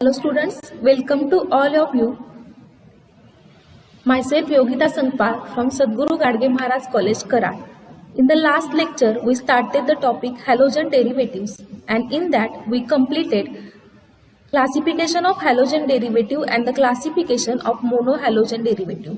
Hello students, welcome to all of you. Myself Yogita Sangpal from Sadguru Gadge Maharaj College, Kara. In the last lecture, we started the topic halogen derivatives, and in that we completed classification of halogen derivative and the classification of monohalogen derivative.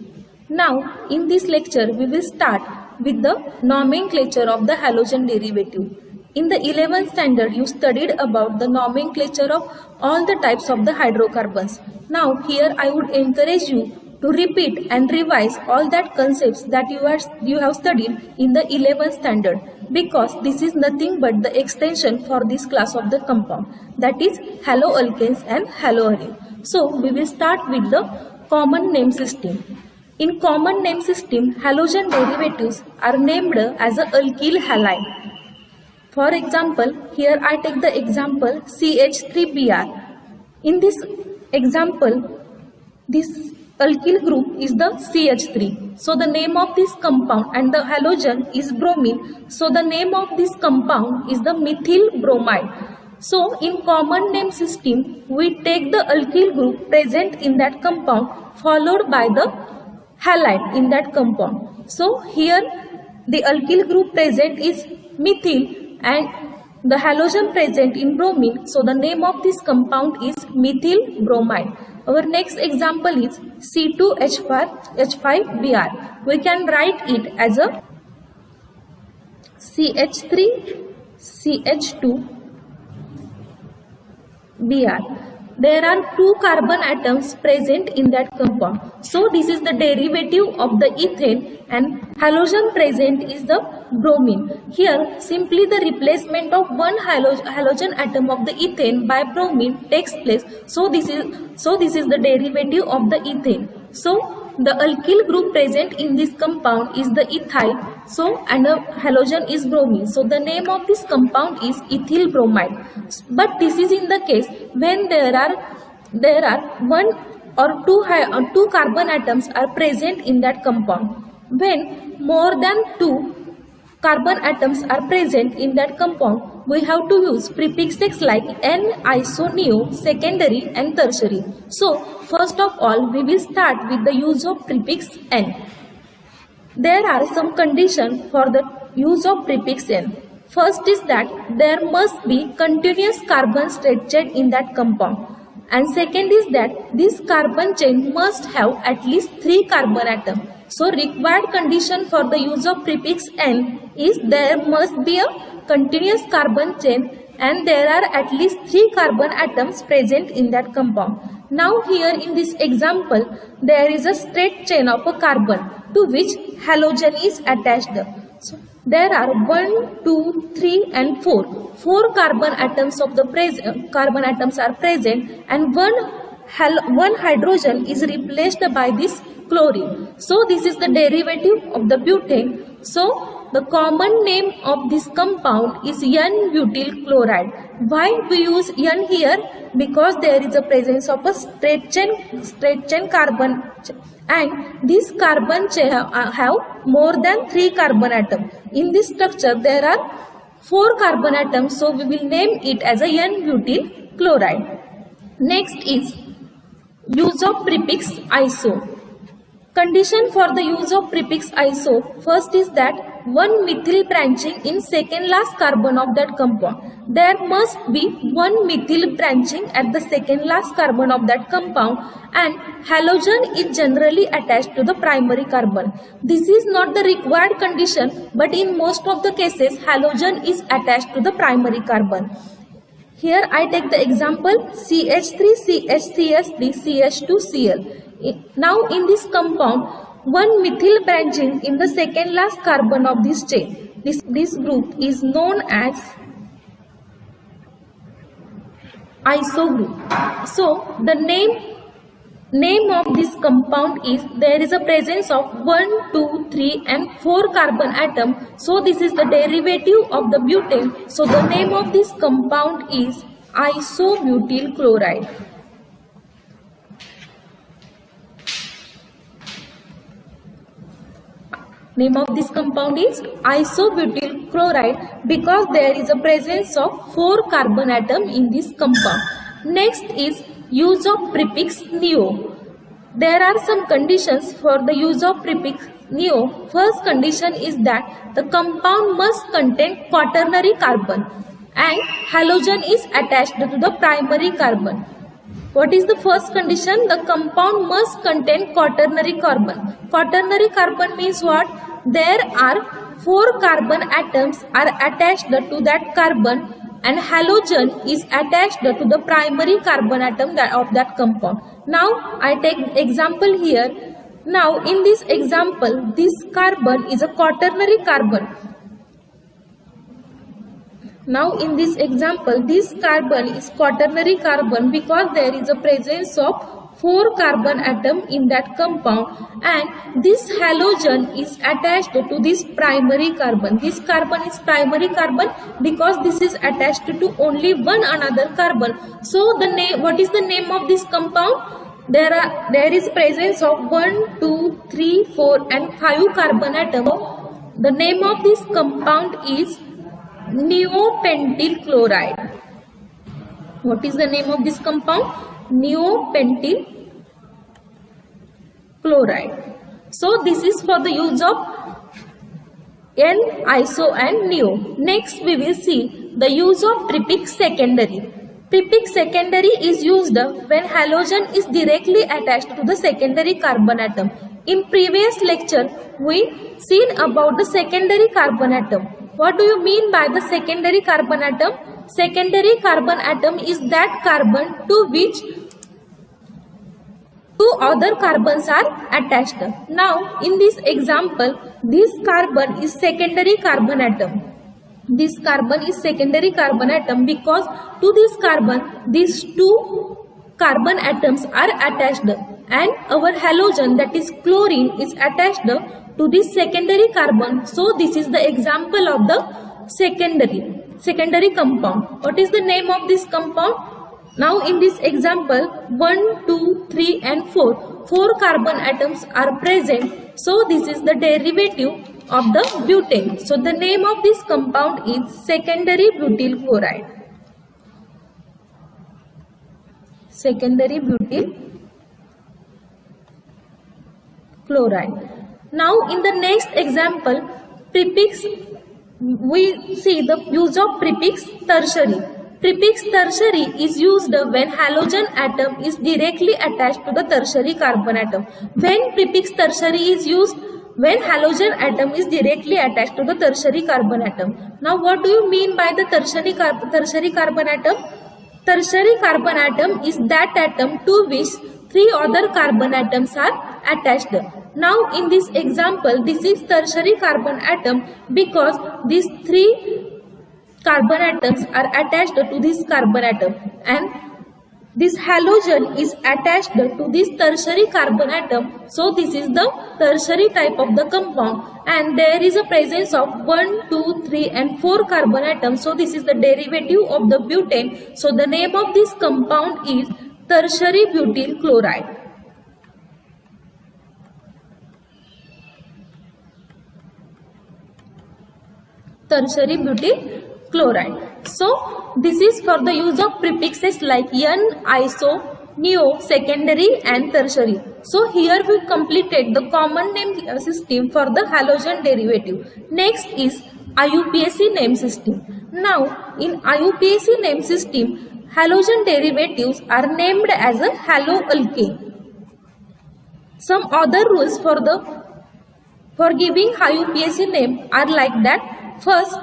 Now, in this lecture, we will start with the nomenclature of the halogen derivative. In the 11th standard, you studied about the nomenclature of all the types of the hydrocarbons. Now, here I would encourage you to repeat and revise all that concepts that you have studied in the 11th standard, because this is nothing but the extension for this class of the compound, that is haloalkanes and haloarine. So, we will start with the common name system. In common name system, halogen derivatives are named as a alkyl halide. For example, here I take the example CH3Br. In this example, this alkyl group is the CH3. So the name of this compound and the halogen is bromine. So the name of this compound is the methyl bromide. So in common name system, we take the alkyl group present in that compound followed by the halide in that compound. So here the alkyl group present is methyl and the halogen present in bromine, so the name of this compound is methyl bromide. Our next example is C2H5Br. We can write it as a CH3CH2Br. There are two carbon atoms present in that compound. So this is the derivative of the ethane, and halogen present is the bromine. Here simply the replacement of one halogen atom of the ethane by bromine takes place. So this is the derivative of the ethane. So the alkyl group present in this compound is the ethyl. So and the halogen is bromine. So the name of this compound is ethyl bromide. But this is in the case when there are one or two carbon atoms are present in that compound. When more than two carbon atoms are present in that compound, we have to use prefixes like n-iso, neo, secondary and tertiary. So first of all, we will start with the use of prefix n. There are some conditions for the use of prefix n. First is that there must be continuous carbon straight chain in that compound. And second is that this carbon chain must have at least 3 carbon atoms. So required condition for the use of prefix n is there must be a continuous carbon chain and there are at least 3 carbon atoms present in that compound. Now here in this example, there is a straight chain of a carbon to which halogen is attached. So there are 1, 2, 3 and 4. 4 carbon atoms of the carbon atoms are present, and one hydrogen is replaced by this chlorine. So this is the derivative of the butane. So the common name of this compound is N-butyl chloride. Why we use N here? Because there is a presence of a straight chain carbon, and this carbon chain have more than 3 carbon atoms. In this structure there are 4 carbon atoms, so we will name it as a N-butyl chloride. Next is use of prefix iso. Condition for the use of prefix iso, first is that one methyl branching in second last carbon of that compound. There must be one methyl branching at the second last carbon of that compound, and halogen is generally attached to the primary carbon. This is not the required condition, but in most of the cases halogen is attached to the primary carbon. Here I take the example CH3CHCH3CH2Cl. Now in this compound, one methyl branching in the second last carbon of this chain. This group is known as iso group. So the name of this compound is, there is a presence of 1, 2, 3 and 4 carbon atom. So this is the derivative of the butane. So the name of this compound is isobutyl chloride. Name of this compound is isobutyl chloride because there is a presence of 4 carbon atom in this compound. Next is use of prefix neo. There are some conditions for the use of prefix neo. First condition is that the compound must contain quaternary carbon and halogen is attached to the primary carbon. What is the first condition? The compound must contain quaternary carbon. Quaternary carbon means what? There are 4 carbon atoms are attached to that carbon and halogen is attached to the primary carbon atom of that compound. Now I take example here. Now in this example, this carbon is a quaternary carbon. Now in this example, this carbon is quaternary carbon because there is a presence of 4 carbon atom in that compound and this halogen is attached to this primary carbon. This carbon is primary carbon because this is attached to only one another carbon. So what is the name of this compound? There is presence of 1, 2, 3, 4 and 5 carbon atom. The name of this compound is neopentyl chloride. What is the name of this compound? Neopentyl chloride. So this is for the use of N-iso and neo. Next we will see the use of prefix secondary. Prefix secondary is used when halogen is directly attached to the secondary carbon atom. In previous lecture we seen about the secondary carbon atom. What do you mean by the secondary carbon atom? Secondary carbon atom is that carbon to which 2 other carbons are attached. Now in this example, this carbon is secondary carbon atom. This carbon is secondary carbon atom because to this carbon, these 2 carbon atoms are attached and our halogen, that is chlorine, is attached to this secondary carbon. So this is the example of the secondary compound. What is the name of this compound? Now in this example 1, 2, 3 and 4 carbon atoms are present. So this is the derivative of the butane. So the name of this compound is secondary butyl chloride. Secondary butyl chloride. Now in the next example, prefix, we see the use of prefix tertiary. Prefix tertiary is used when halogen atom is directly attached to the tertiary carbon atom. When prefix tertiary is used? When halogen atom is directly attached to the tertiary carbon atom. Now what do you mean by the tertiary carbon atom? Tertiary carbon atom is that atom to which 3 other carbon atoms are attached. Now in this example, this is tertiary carbon atom because these 3 carbon atoms are attached to this carbon atom and this halogen is attached to this tertiary carbon atom. So this is the tertiary type of the compound and there is a presence of 1, 2, 3 and 4 carbon atoms. So this is the derivative of the butane. So the name of this compound is tertiary butyl chloride. Tertiary butyl chloride. So this is for the use of prefixes like N-iso, neo, secondary and tertiary. So here we completed the common name system for the halogen derivative. Next is IUPAC name system. Now in IUPAC name system, halogen derivatives are named as a haloalkane. Some other rules for giving IUPAC name are like that. First,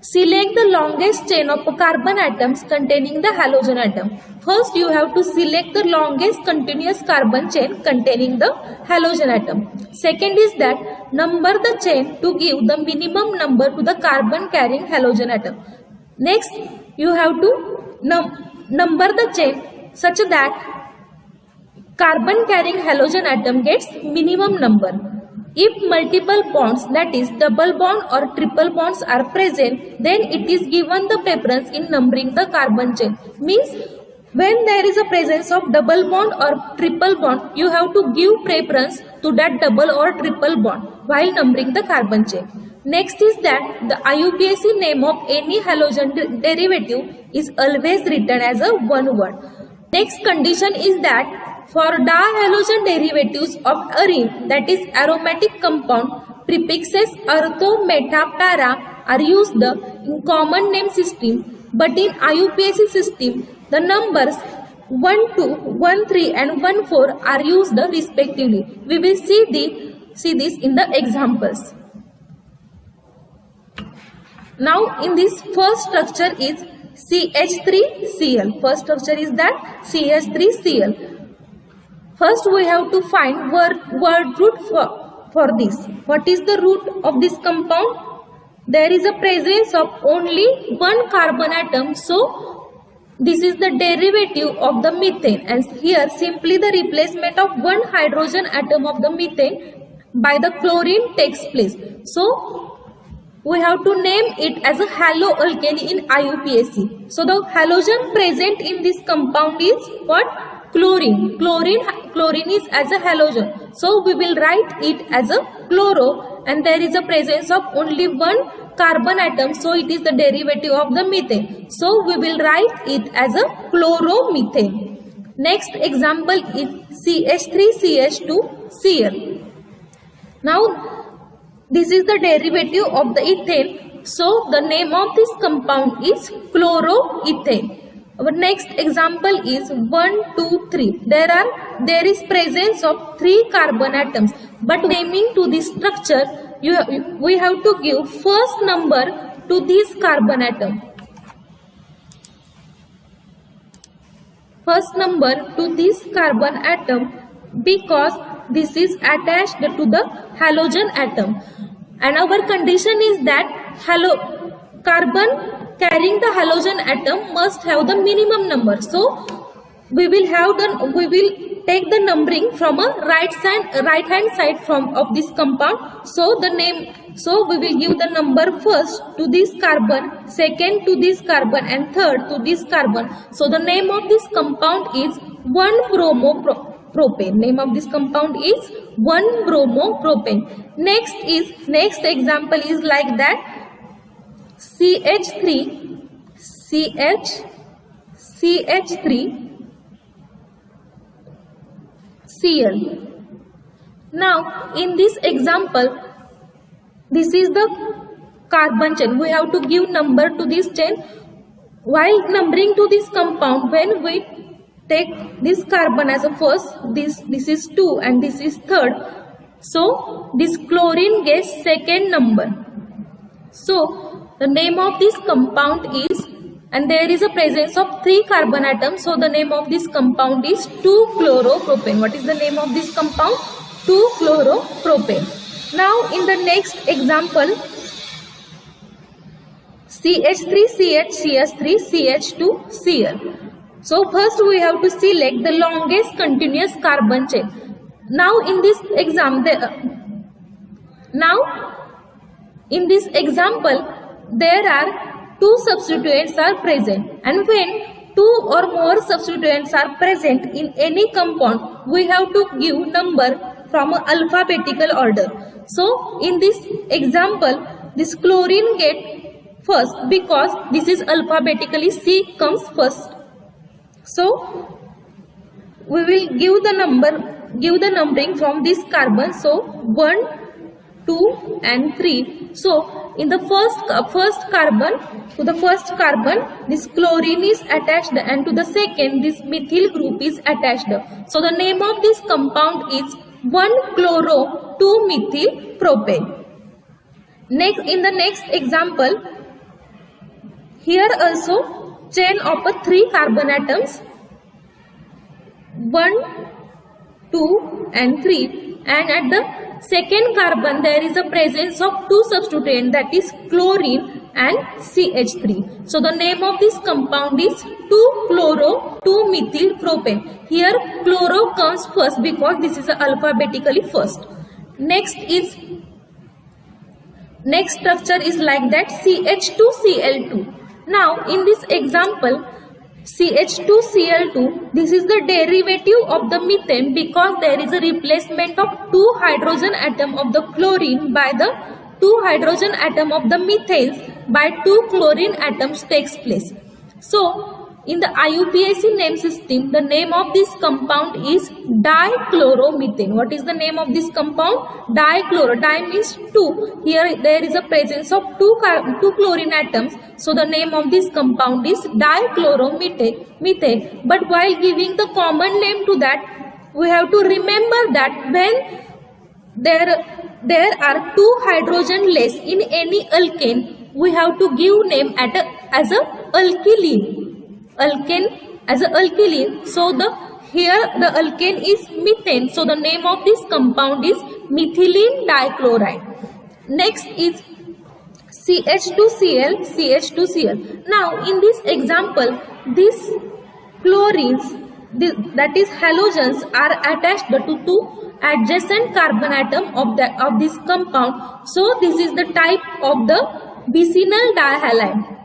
select the longest chain of carbon atoms containing the halogen atom. First, you have to select the longest continuous carbon chain containing the halogen atom. Second is that number the chain to give the minimum number to the carbon carrying halogen atom. Next, you have to number the chain such that carbon carrying halogen atom gets minimum number. If multiple bonds, that is double bond or triple bonds are present, then it is given the preference in numbering the carbon chain. Means when there is a presence of double bond or triple bond, you have to give preference to that double or triple bond while numbering the carbon chain. Next is that the IUPAC name of any halogen derivative is always written as a one word. Next condition is that for dihalogen derivatives of arene, that is aromatic compound, prefixes artho, meta, para are used in common name system, but in IUPAC system the numbers 1, 2, 1, 3 and 1, 4 are used respectively. We will see this in the examples. Now in this first structure is CH3Cl. First structure is that CH3Cl. First we have to find word root for this. What is the root of this compound? There is a presence of only one carbon atom, so this is the derivative of the methane, and here simply the replacement of one hydrogen atom of the methane by the chlorine takes place. So we have to name it as a haloalkane in IUPAC. So the halogen present in this compound is what? Chlorine. Chlorine is as a halogen. So we will write it as a chloro, and there is a presence of only one carbon atom. So it is the derivative of the methane. So we will write it as a chloromethane. Next example is CH3CH2Cl. Now this is the derivative of the ethane. So the name of this compound is chloroethane. Our next example is 1, 2, 3. There is presence of 3 carbon atoms, but naming to this structure we have to give first number to this carbon atom. First number to this carbon atom because this is attached to the halogen atom, and our condition is that carbon carrying the halogen atom must have the minimum number. So we will take the numbering from a right hand side of this compound. So we will give the number first to this carbon, second to this carbon, and third to this carbon. So the name of this compound is 1-bromopropane. Name of this compound is 1-bromopropane. Next example is like that. CH3Cl. Now in this example, this is the carbon chain. We have to give number to this chain. While numbering to this compound, when we take this carbon as a first, this is 2 and this is third. So this chlorine gets second number. So the name of this compound is, and there is a presence of 3 carbon atoms. So the name of this compound is 2-chloropropane. What is the name of this compound? 2-chloropropane. Now in the next example, CH3CH3CH2Cl. So first we have to select the longest continuous carbon chain. Now in this example, there are 2 substituents are present, and when 2 or more substituents are present in any compound, we have to give number from an alphabetical order. So in this example, this chlorine get first because this is alphabetically, C comes first. So we will give the numbering from this carbon. So 1, 2 and 3. So in the first carbon, to the first carbon this chlorine is attached, and to the second this methyl group is attached. So the name of this compound is 1-chloro-2-methylpropane. In the next example, here also chain of 3 carbon atoms, 1, 2 and 3, and at the second carbon there is a presence of 2 substituents, that is chlorine and CH3. So the name of this compound is 2-chloro-2-methylpropane. Here chloro comes first because this is alphabetically first. Next structure is like that, CH2Cl2. Now in this example, CH2Cl2, this is the derivative of the methane because there is a replacement of 2 hydrogen atom of the chlorine by the 2 hydrogen atom of the methane by 2 chlorine atoms takes place. So In the IUPAC name system, the name of this compound is dichloromethane. What is the name of this compound? Dichloro. Di means 2. Here there is a presence of two chlorine atoms. So the name of this compound is dichloromethane. But while giving the common name to that, we have to remember that when there are 2 hydrogen less in any alkane, we have to give name as a alkylene. Alkane as a alkylene. So here the alkane is methane. So the name of this compound is methylene dichloride. Next is CH2Cl, CH2Cl. Now in this example, these chlorines, that is halogens, are attached to 2 adjacent carbon atom of this compound. So this is the type of the vicinal dihalide.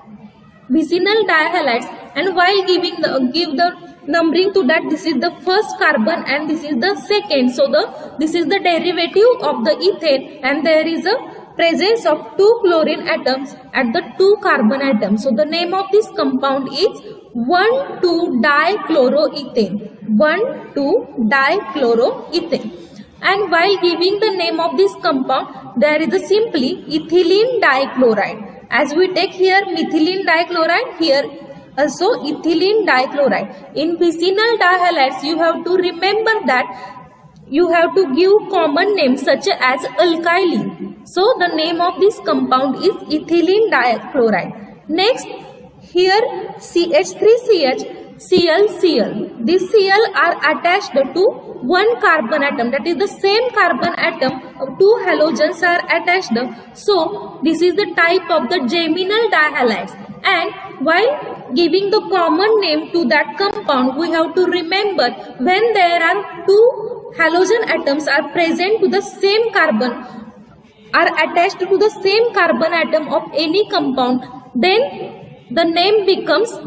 Vicinal dihalides, and while give the numbering to that, this is the first carbon and this is the second. So this is the derivative of the ethane, and there is a presence of 2 chlorine atoms at the 2 carbon atoms. So the name of this compound is 1,2-dichloroethane. 1,2-dichloroethane. And while giving the name of this compound, there is a simply ethylene dichloride. As we take here methylene dichloride, here also ethylene dichloride. In vicinal dihalides, you have to remember that you have to give common names such as alkylene. So the name of this compound is ethylene dichloride. Next, here CH3CH, Cl. These Cl are attached to 1 carbon atom, that is the same carbon atom of 2 halogens are attached. So this is the type of the geminal dihalides, and while giving the common name to that compound, we have to remember when there are 2 halogen atoms are present to the same carbon, are attached to the same carbon atom of any compound, then the name becomes,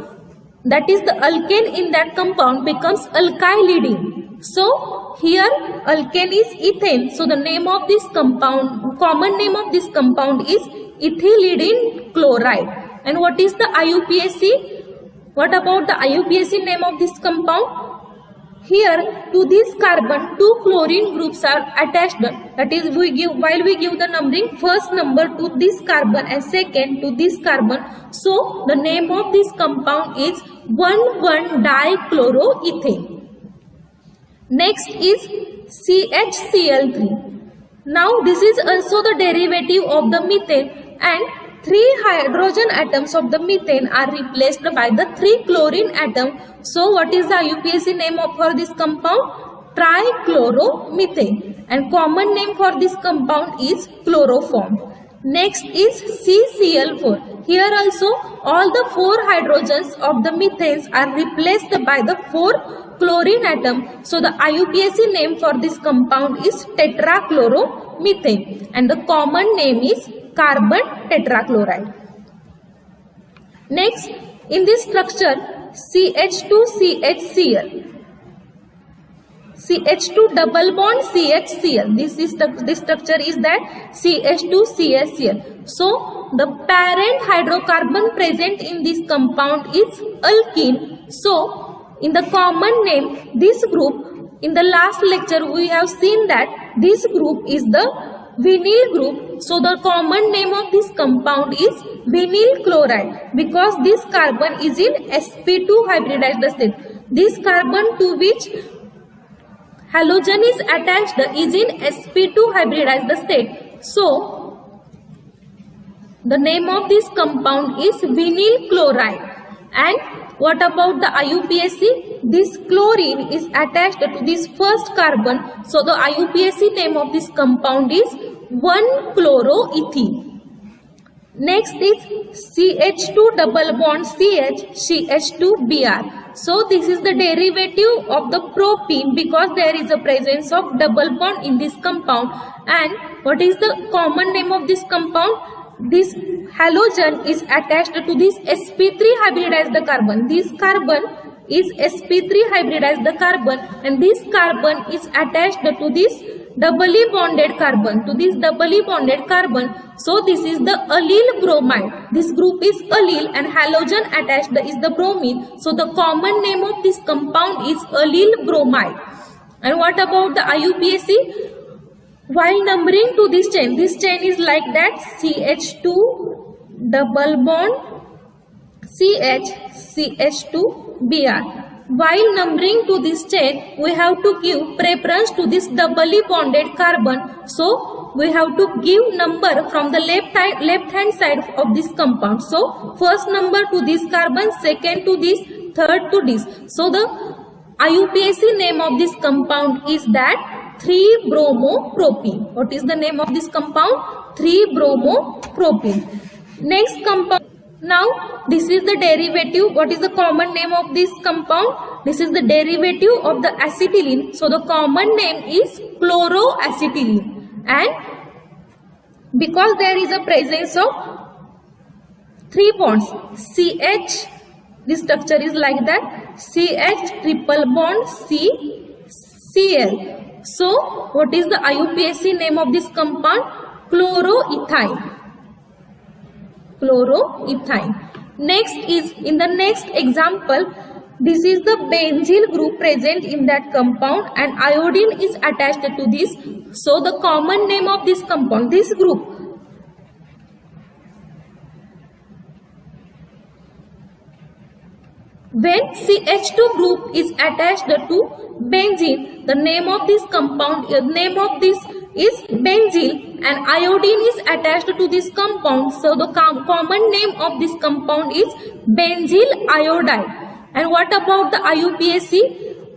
that is the alkane in that compound becomes alkylidene. So here alkane is ethane. So the name of this compound, common name of this compound is ethylidene chloride. And what is the IUPAC? What about the IUPAC name of this compound? Here to this carbon 2 chlorine groups are attached. That is, while we give the numbering, first number to this carbon and second to this carbon. So the name of this compound is 1,1-dichloroethane. Next is CHCl3. Now this is also the derivative of the methane, and 3 hydrogen atoms of the methane are replaced by the 3 chlorine atom. So what is the IUPAC name for this compound? Trichloromethane, and common name for this compound is chloroform. Next is CCl4. Here also all the 4 hydrogens of the methanes are replaced by the 4 chlorine atom. So the IUPAC name for this compound is tetrachloromethane, and the common name is carbon tetrachloride. Next, in this structure CH2CHCl, CH2 double bond CHCl, this structure is that CH2CHCl. So the parent hydrocarbon present in this compound is alkene. So in the common name, this group, in the last lecture we have seen that this group is the vinyl group. So the common name of this compound is vinyl chloride, because this carbon is in sp2 hybridized state. This carbon to which halogen is attached is in sp2 hybridized state. So the name of this compound is vinyl chloride. And what about the IUPAC? This chlorine is attached to this first carbon. So the IUPAC name of this compound is 1-chloroethene. Next is CH2 double bond CH, CH2Br. So this is the derivative of the propene, because there is a presence of double bond in this compound. And what is the common name of this compound? This halogen is attached to this sp3 hybridized carbon. This carbon is sp3 hybridized carbon, and this carbon is attached to this doubly bonded carbon, to this doubly bonded carbon. So this is the allyl bromide. This group is allyl and halogen attached is the bromine. So the common name of this compound is allyl bromide. And what about the IUPAC? While numbering to this chain is like that: CH2 double bond CH2 Br. While numbering to this chain, we have to give preference to this doubly bonded carbon. So we have to give number from the left hand side of this compound. So first number to this carbon, second to this, third to this. So the IUPAC name of this compound is that 3-bromopropene. What is the name of this compound? 3-bromopropene. Next compound. Now this is the derivative. What is the common name of this compound? This is the derivative of the acetylene. So the common name is chloroacetylene. And because there is a presence of 3 bonds, CH, this structure is like that: CH triple bond C Cl. So what is the IUPAC name of this compound? Chloroethine. Chloroethine. Next is, in the next example, this is the benzyl group present in that compound and iodine is attached to this. So the common name of this compound, this group, when CH2 group is attached to benzene, the name of this compound, is benzyl and iodine is attached to this compound. So the common name of this compound is benzyl iodide. And what about the IUPAC?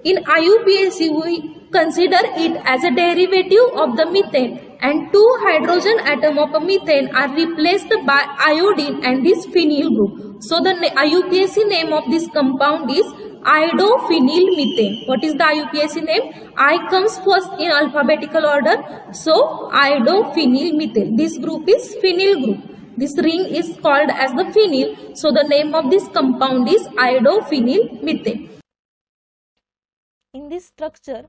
In IUPAC, we consider it as a derivative of the methane, and 2 hydrogen atom of a methane are replaced by iodine and this phenyl group. So the IUPAC name of this compound is iodophenylmethane. What is the IUPAC name? I comes first in alphabetical order. So iodophenylmethane. This group is phenyl group. This ring is called as the phenyl. So the name of this compound is iodophenylmethane. In this structure,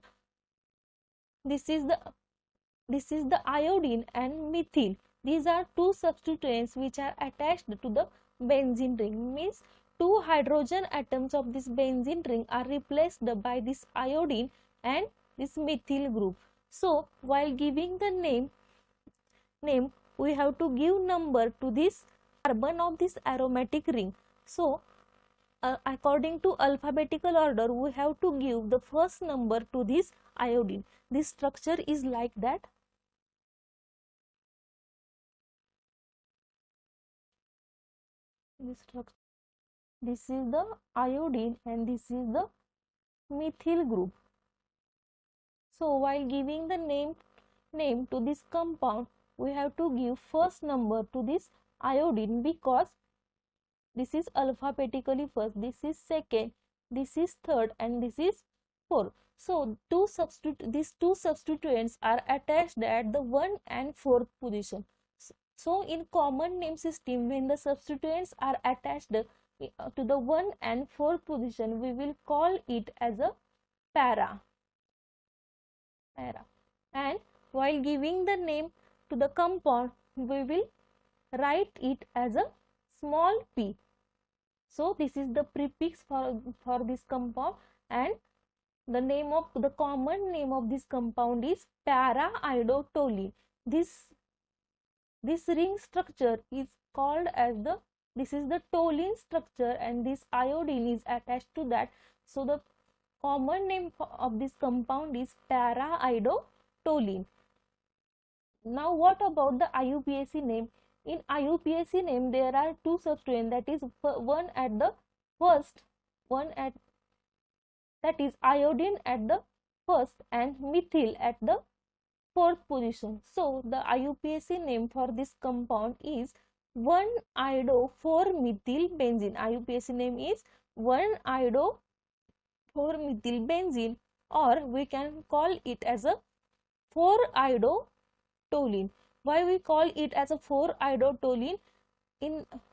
this is the iodine and methyl. These are 2 substituents which are attached to the benzene ring. Means 2 hydrogen atoms of this benzene ring are replaced by this iodine and this methyl group. So while giving the name we have to give number to this carbon of this aromatic ring. So according to alphabetical order, we have to give the first number to this iodine. This structure is like that. This is the iodine and this is the methyl group. So while giving the name to this compound, we have to give first number to this iodine because this is alphabetically first, this is second, this is third, and this is fourth. So these 2 substituents are attached at the 1 and 4th position. So in common name system, when the substituents are attached to the 1 and 4th position, we will call it as a para. And while giving the name to the compound, we will write it as a small p. So this is the prefix for this compound, and the common name of this compound is para-iodotoluene. This ring structure is called as this is the toluene structure, and this iodine is attached to that. So the common name of this compound is para-iodotoluene. Now what about the IUPAC name? In IUPAC name, there are 2 substituents, that is one at the first, that is iodine at the first and methyl at the 4th position. So the IUPAC name for this compound is 1-iodo-4-methyl-benzene. IUPAC name is 1-iodo-4-methyl-benzene, or we can call it as a 4-iodotoluene. Why we call it as a 4-iodotoluene?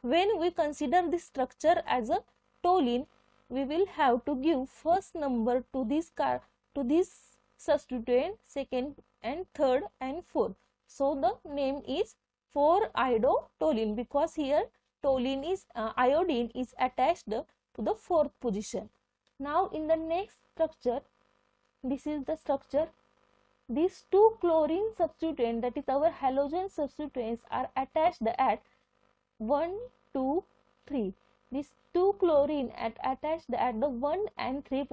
When we consider this structure as a toluene, we will have to give first number to this substituent, second and third and fourth. So the name is 4-iodotoluene because here toluene is iodine is attached to the fourth position. Now in the next structure, this is the structure. These two chlorine substituents, that is our halogen substituents, are attached at 1, 2, 3. These two chlorine attached at the 1 and 3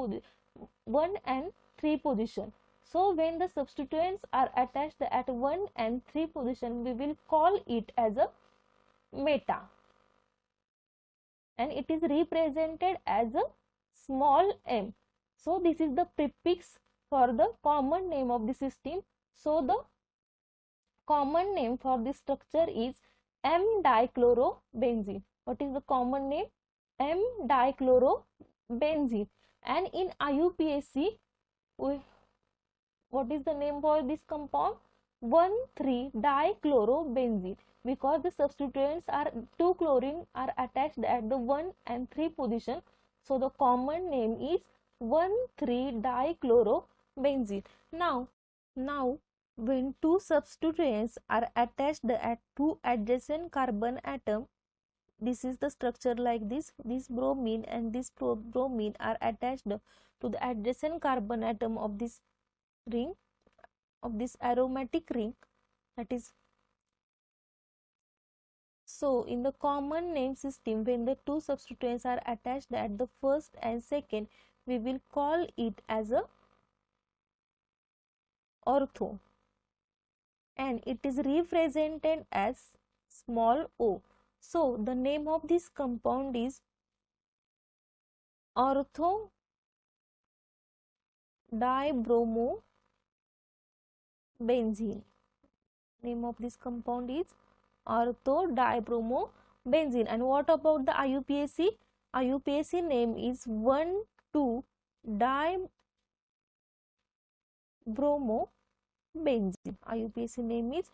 position. So when the substituents are attached at 1 and 3 position, we will call it as a meta, and it is represented as a small m. So this is the prefix for the common name of the system. So the common name for this structure is M-dichlorobenzene. What is the common name? M-dichlorobenzene. And in IUPAC, what is the name for this compound? 1,3-dichlorobenzene, because the substituents are 2 chlorine are attached at the 1 and 3 position. So the common name is 1,3-dichlorobenzene. Now when two substituents are attached at two adjacent carbon atom, this is the structure like this. This bromine and this bromine are attached to the adjacent carbon atom of this ring, of this aromatic ring, that is. So in the common name system, when the two substituents are attached at the first and second, we will call it as a ortho, and it is represented as small o. So the name of this compound is ortho dibromobenzene. Name of this compound is ortho dibromobenzene. And what about the IUPAC? IUPAC name is 1,2-dibromobenzene. IUPAC name is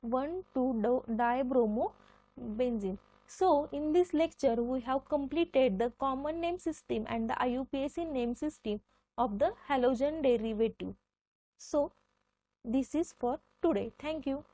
1,2-dibromobenzene. So in this lecture we have completed the common name system and the IUPAC name system of the halogen derivative. So this is for today. Thank you.